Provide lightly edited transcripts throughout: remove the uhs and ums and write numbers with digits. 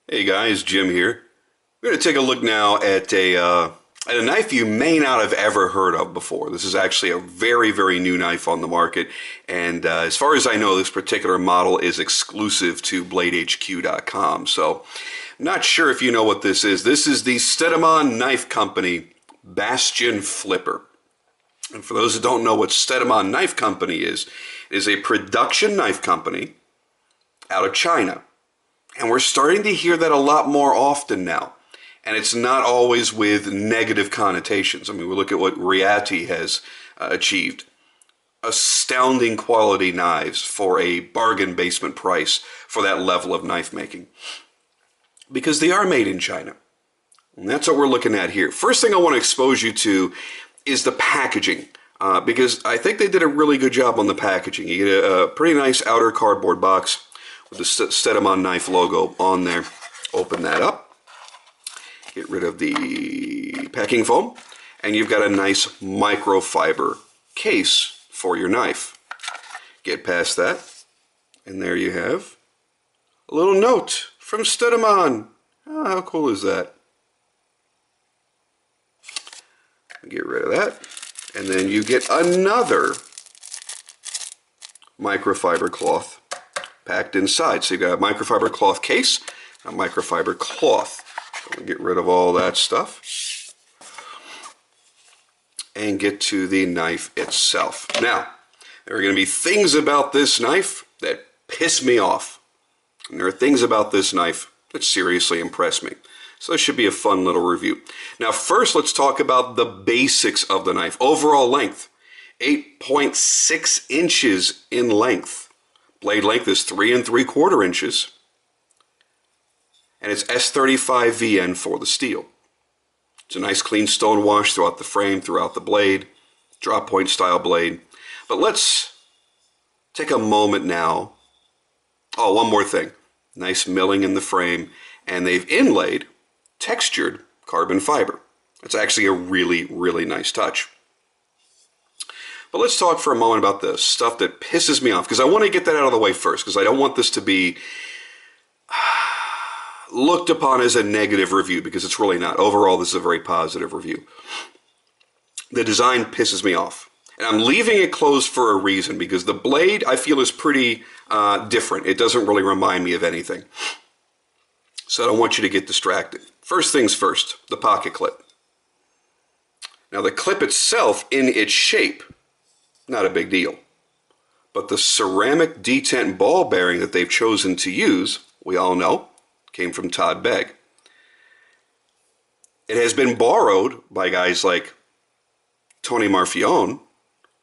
Hey guys, Jim here. We're going to take a look now at a knife you may not have ever heard of before. This is actually a very, very new knife on the market, and as far as I know, this particular model is exclusive to BladeHQ.com. So, I'm not sure if you know what this is. This is the Stedemon Knife Company Bastion Flipper. And for those who don't know what Stedemon Knife Company is, it is a production knife company out of China. And we're starting to hear that a lot more often now. And it's not always with negative connotations. I mean, we look at what Riati has achieved. Astounding quality knives for a bargain basement price for that level of knife making. Because they are made in China. And that's what we're looking at here. First thing I want to expose you to is the packaging. Because I think they did a really good job on the packaging. You get a pretty nice outer cardboard box with the Stedemon knife logo on there. Open that up. Get rid of the packing foam. And you've got a nice microfiber case for your knife. Get past that. And there you have a little note from Stedemon. Oh, how cool is that? Get rid of that. And then you get another microfiber cloth packed inside. So you've got a microfiber cloth case, a microfiber cloth. So get rid of all that stuff and get to the knife itself. Now, there are going to be things about this knife that piss me off. And there are things about this knife that seriously impress me. So this should be a fun little review. Now first, let's talk about the basics of the knife. Overall length, 8.6 inches in length. Blade length is 3 3/4 inches. And it's S35 VN for the steel. It's a nice clean stone wash throughout the frame, throughout the blade. Drop point style blade. But let's take a moment now. Oh, one more thing. Nice milling in the frame. And they've inlaid textured carbon fiber. It's actually a really, really nice touch. But let's talk for a moment about the stuff that pisses me off, because I want to get that out of the way first, because I don't want this to be looked upon as a negative review, because it's really not. Overall, this is a very positive review. The design pisses me off. And I'm leaving it closed for a reason, because the blade, I feel, is pretty different. It doesn't really remind me of anything. So I don't want you to get distracted. First things first, the pocket clip. Now the clip itself, in its shape, not a big deal. But the ceramic detent ball bearing that they've chosen to use, we all know, came from Todd Begg. It has been borrowed by guys like Tony Marfione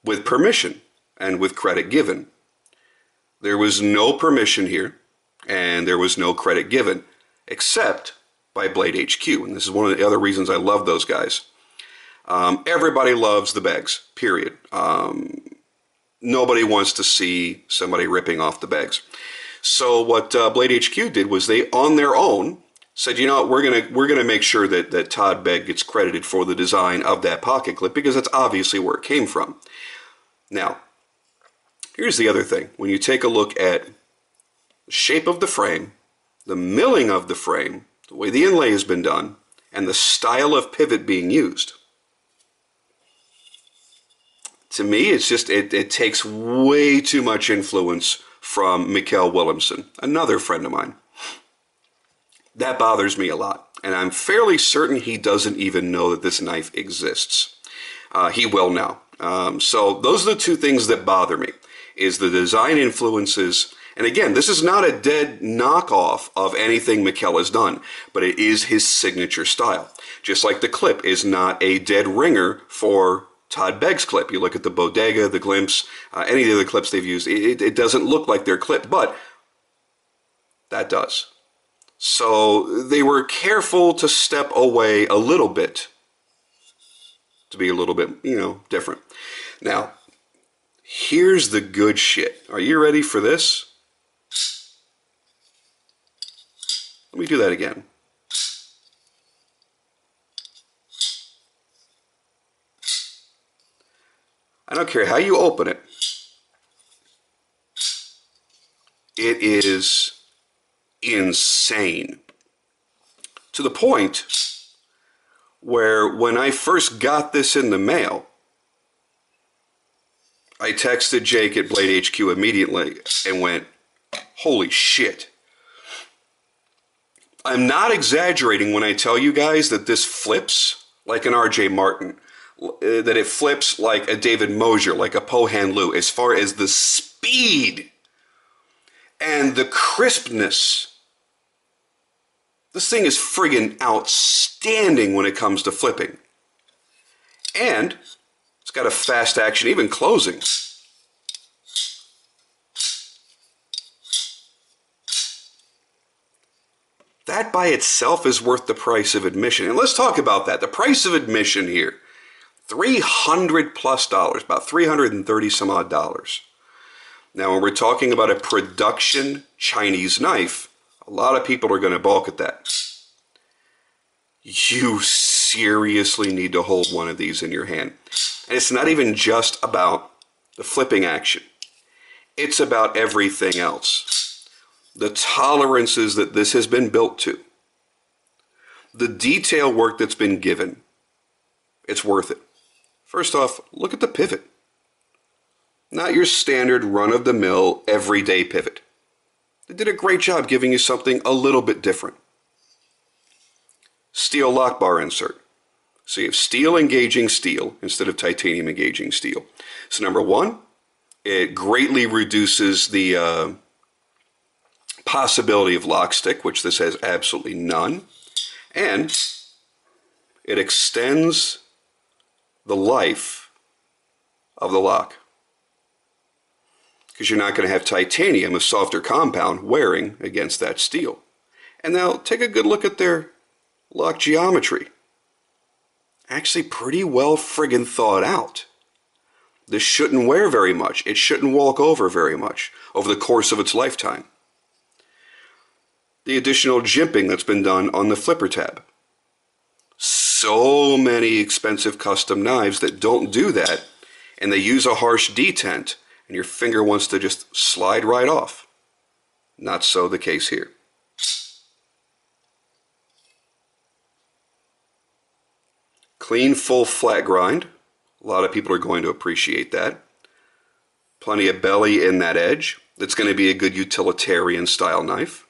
with permission and with credit given. There was no permission here, and there was no credit given, except by Blade HQ. And this is one of the other reasons I love those guys. Everybody loves the Beggs, period. Nobody wants to see somebody ripping off the Beggs. So what Blade HQ did was they, on their own, said, you know what, we're gonna make sure that Todd Begg gets credited for the design of that pocket clip, because that's obviously where it came from. Now, here's the other thing. When you take a look at the shape of the frame, the milling of the frame, the way the inlay has been done, and the style of pivot being used, to me, it's just, it takes way too much influence from Mikkel Willemsen, another friend of mine. That bothers me a lot, and I'm fairly certain he doesn't even know that this knife exists. He will now. So those are the two things that bother me, is the design influences. And again, this is not a dead knockoff of anything Mikkel has done, but it is his signature style. Just like the clip is not a dead ringer for Todd Begg's clip. You look at the Bodega, the Glimpse, any of the other clips they've used, it doesn't look like their clip, but that does. So they were careful to step away a little bit, to be a little bit, you know, different. Now, here's the good shit. Are you ready for this? Let me do that again. I don't care how you open it. It is insane. To the point where when I first got this in the mail, I texted Jake at Blade HQ immediately and went, holy shit. I'm not exaggerating when I tell you guys that this flips like an R.J. Martin, that it flips like a David Mosier, like a Po-Han Lu, as far as the speed and the crispness. This thing is friggin' outstanding when it comes to flipping. And it's got a fast action, even closing. That by itself is worth the price of admission. And let's talk about that. The price of admission here, $300 plus, about 330 some odd dollars. Now, when we're talking about a production Chinese knife, a lot of people are going to balk at that. You seriously need to hold one of these in your hand. And it's not even just about the flipping action. It's about everything else. The tolerances that this has been built to. The detail work that's been given. It's worth it. First off, look at the pivot. Not your standard run-of-the-mill, everyday pivot. They did a great job giving you something a little bit different. Steel lock bar insert. So you have steel engaging steel instead of titanium engaging steel. So number one, it greatly reduces the possibility of lock stick, which this has absolutely none. And it extends the life of the lock, because you're not going to have titanium, a softer compound, wearing against that steel. And now take a good look at their lock geometry. Actually pretty well friggin' thought out. This shouldn't wear very much. It shouldn't walk over very much over the course of its lifetime. The additional jimping that's been done on the flipper tab. So many expensive custom knives that don't do that, and they use a harsh detent, and your finger wants to just slide right off. Not so the case here. Clean, full, flat grind. A lot of people are going to appreciate that. Plenty of belly in that edge. That's going to be a good utilitarian style knife.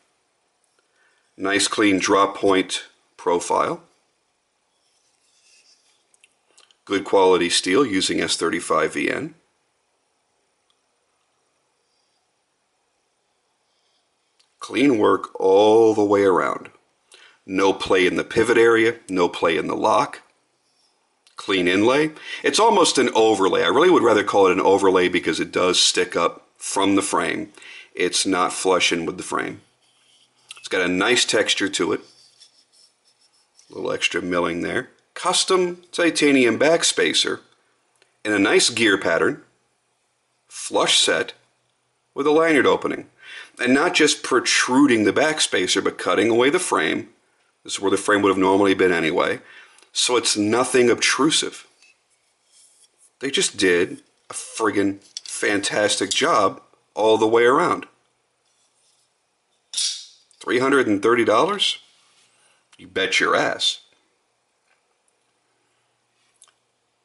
Nice clean drop point profile. Good quality steel using S35VN. Clean work all the way around. No play in the pivot area, no play in the lock. Clean inlay. It's almost an overlay. I really would rather call it an overlay because it does stick up from the frame. It's not flush in with the frame. It's got a nice texture to it. A little extra milling there. Custom titanium backspacer in a nice gear pattern. Flush set with a lanyard opening. And not just protruding the backspacer, but cutting away the frame. This is where the frame would have normally been anyway. So it's nothing obtrusive. They just did a friggin' fantastic job all the way around. $330? You bet your ass.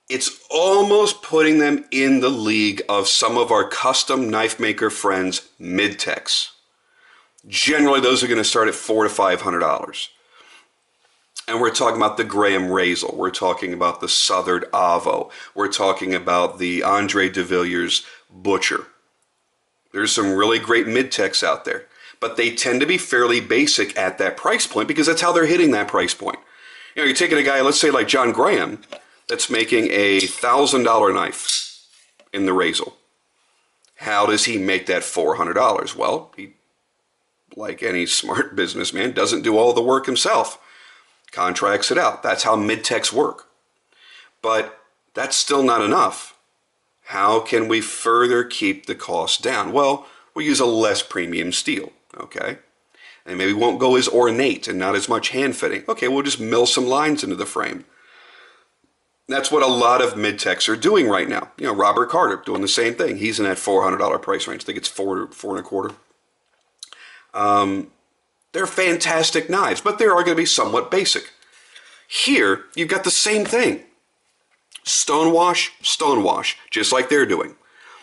It's almost putting them in the league of some of our custom knife maker friends' Midtechs. Generally, those are going to start at $400 to $500. And we're talking about the Graham Razel. We're talking about the Southern Avo. We're talking about the Andre de Villiers Butcher. There's some really great Midtechs out there. But they tend to be fairly basic at that price point because that's how they're hitting that price point. You know, you're taking a guy, let's say like John Graham, that's making a $1,000 knife in the Razel. How does he make that $400? Well, he, like any smart businessman, doesn't do all the work himself. Contracts it out. That's how Midtechs work. But that's still not enough. How can we further keep the cost down? Well, we'll use a less premium steel, okay? And maybe we won't go as ornate and not as much hand fitting. Okay, we'll just mill some lines into the frame. That's what a lot of Midtechs are doing right now. You know, Robert Carter doing the same thing. He's in that $400 price range. I think it's $400 and a quarter. They're fantastic knives, but they are going to be somewhat basic. Here, you've got the same thing. Stonewash, stonewash, just like they're doing.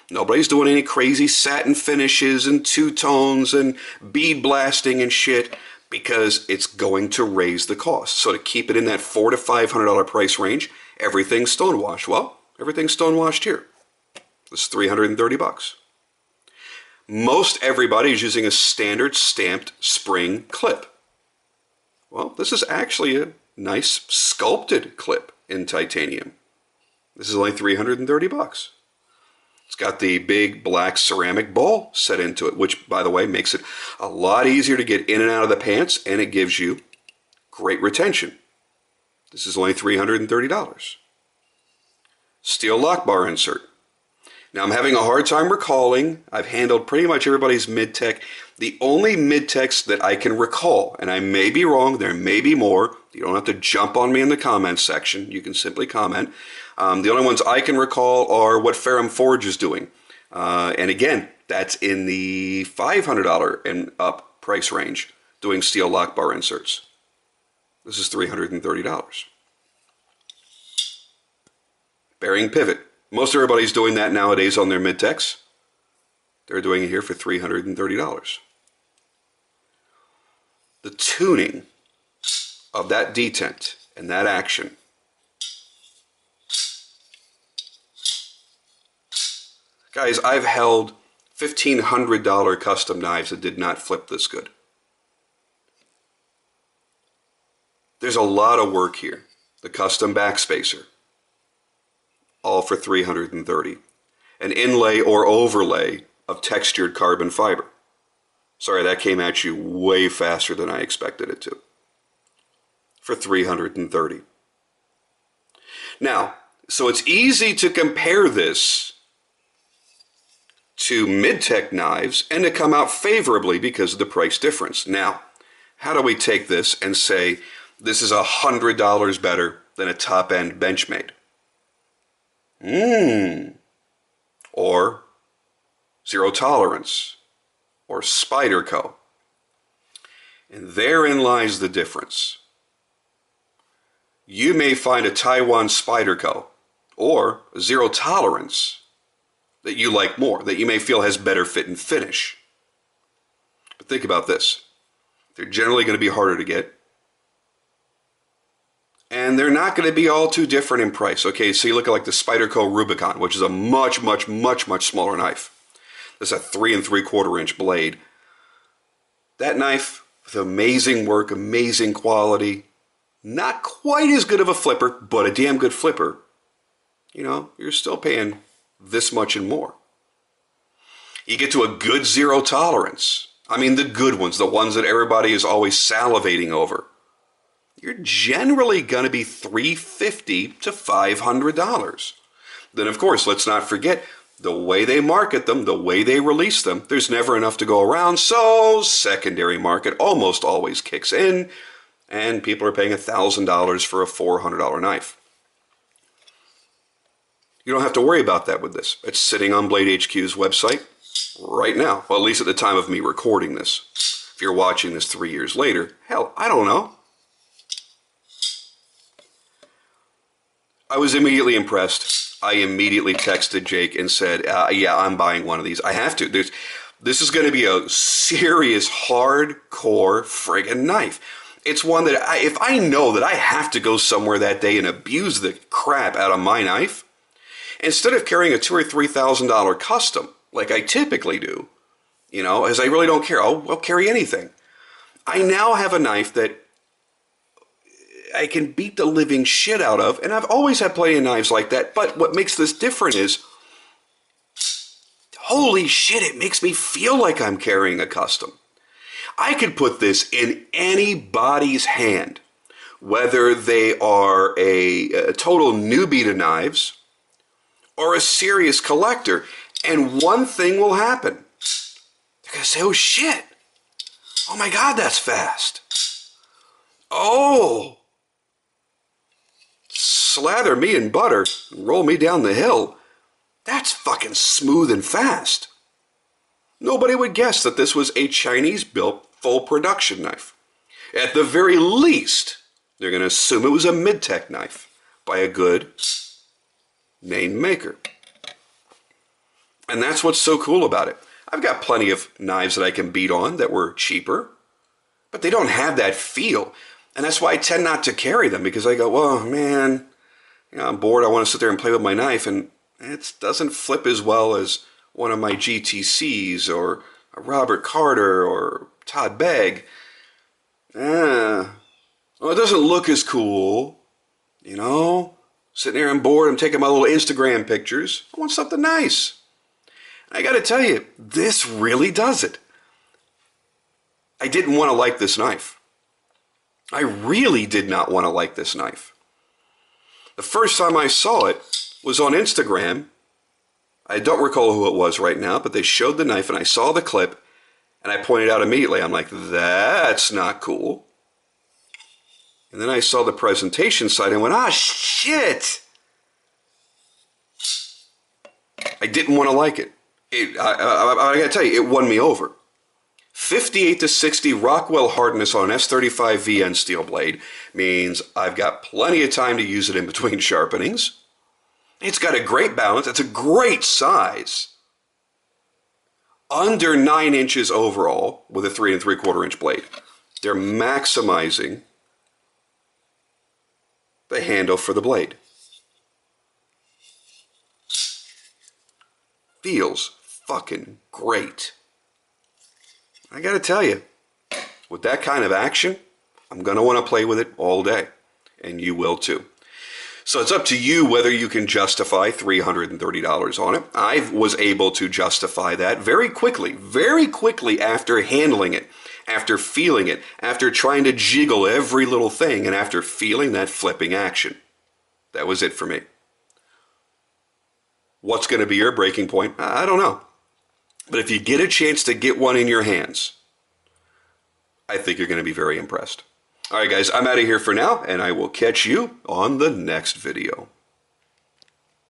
Nobody's doing any crazy satin finishes and two-tones and bead blasting and shit because it's going to raise the cost. So to keep it in that $400 to $500 price range, everything's stonewashed. Well, everything's stonewashed here. This is $330. Most everybody is using a standard stamped spring clip. Well, this is actually a nice sculpted clip in titanium. This is only $330. It's got the big black ceramic bowl set into it, which, by the way, makes it a lot easier to get in and out of the pants, and it gives you great retention. This is only $330. Steel lock bar insert. Now, I'm having a hard time recalling. I've handled pretty much everybody's Midtech. The only Midtechs that I can recall, and I may be wrong, there may be more. You don't have to jump on me in the comments section. You can simply comment. The only ones I can recall are what Ferrum Forge is doing. And again, that's in the $500 and up price range, doing steel lock bar inserts. This is $330. Bearing pivot. Most everybody's doing that nowadays on their Midtechs. They're doing it here for $330. The tuning of that detent and that action. Guys, I've held $1,500 custom knives that did not flip this good. There's a lot of work here. The custom backspacer, all for $330. An inlay or overlay of textured carbon fiber. Sorry, that came at you way faster than I expected it to. For $330. Now, so it's easy to compare this to Midtech knives and to come out favorably because of the price difference. Now, how do we take this and say this is $100 better than a top-end Benchmade? Or Zero Tolerance, or Spyderco. And therein lies the difference. You may find a Taiwan Spyderco or a Zero Tolerance that you like more, that you may feel has better fit and finish. But think about this. They're generally going to be harder to get. And they're not going to be all too different in price. Okay, so you look at like the Spyderco Rubicon, which is a much smaller knife. This is a 3 3/4 inch blade. That knife, with amazing work, amazing quality, not quite as good of a flipper, but a damn good flipper. You know, you're still paying this much and more. You get to a good Zero Tolerance. I mean, the good ones, the ones that everybody is always salivating over. You're generally going to be $350 to $500. Then, of course, let's not forget the way they market them, the way they release them. There's never enough to go around, so secondary market almost always kicks in, and people are paying $1,000 for a $400 knife. You don't have to worry about that with this. It's sitting on Blade HQ's website right now. Well, at least at the time of me recording this. If you're watching this 3 years later, hell, I don't know. I was immediately impressed. I immediately texted Jake and said, yeah, I'm buying one of these. I have to. This is going to be a serious, hardcore friggin' knife. It's one that if I know that I have to go somewhere that day and abuse the crap out of my knife, instead of carrying a $2,000 or $3,000 custom, like I typically do, you know, as I really don't care, I'll carry anything. I now have a knife that I can beat the living shit out of, and I've always had plenty of knives like that, but what makes this different is, holy shit, it makes me feel like I'm carrying a custom. I could put this in anybody's hand, whether they are a total newbie to knives or a serious collector, and one thing will happen. They're going to say, oh shit, oh my God, that's fast. Oh, slather me in butter and roll me down the hill. That's fucking smooth and fast. Nobody would guess that this was a Chinese-built full production knife. At the very least, they're going to assume it was a Midtech knife by a good named maker. And that's what's so cool about it. I've got plenty of knives that I can beat on that were cheaper, but they don't have that feel. And that's why I tend not to carry them, because I go, well, man, you know, I'm bored. I want to sit there and play with my knife, and it doesn't flip as well as one of my GTCs or a Robert Carter or Todd Begg. Well, it doesn't look as cool, you know? Sitting there, I'm bored, I'm taking my little Instagram pictures. I want something nice. I got to tell you, this really does it. I didn't want to like this knife. I really did not want to like this knife. The first time I saw it was on Instagram. I don't recall who it was right now, but they showed the knife and I saw the clip and I pointed out immediately. I'm like, that's not cool. And then I saw the presentation site and went, ah, shit. I didn't want to like it. I got to tell you, it won me over. 58 to 60 Rockwell hardness on an S35 VN steel blade means I've got plenty of time to use it in between sharpenings. It's got a great balance. It's a great size. Under 9 inches overall with a 3 3/4 inch blade. They're maximizing the handle for the blade. Feels fucking great. I gotta tell you, with that kind of action, I'm gonna want to play with it all day. And you will too. So it's up to you whether you can justify $330 on it. I was able to justify that very quickly after handling it, after feeling it, after trying to jiggle every little thing, and after feeling that flipping action. That was it for me. What's going to be your breaking point? I don't know. But if you get a chance to get one in your hands, I think you're going to be very impressed. All right, guys, I'm out of here for now, and I will catch you on the next video.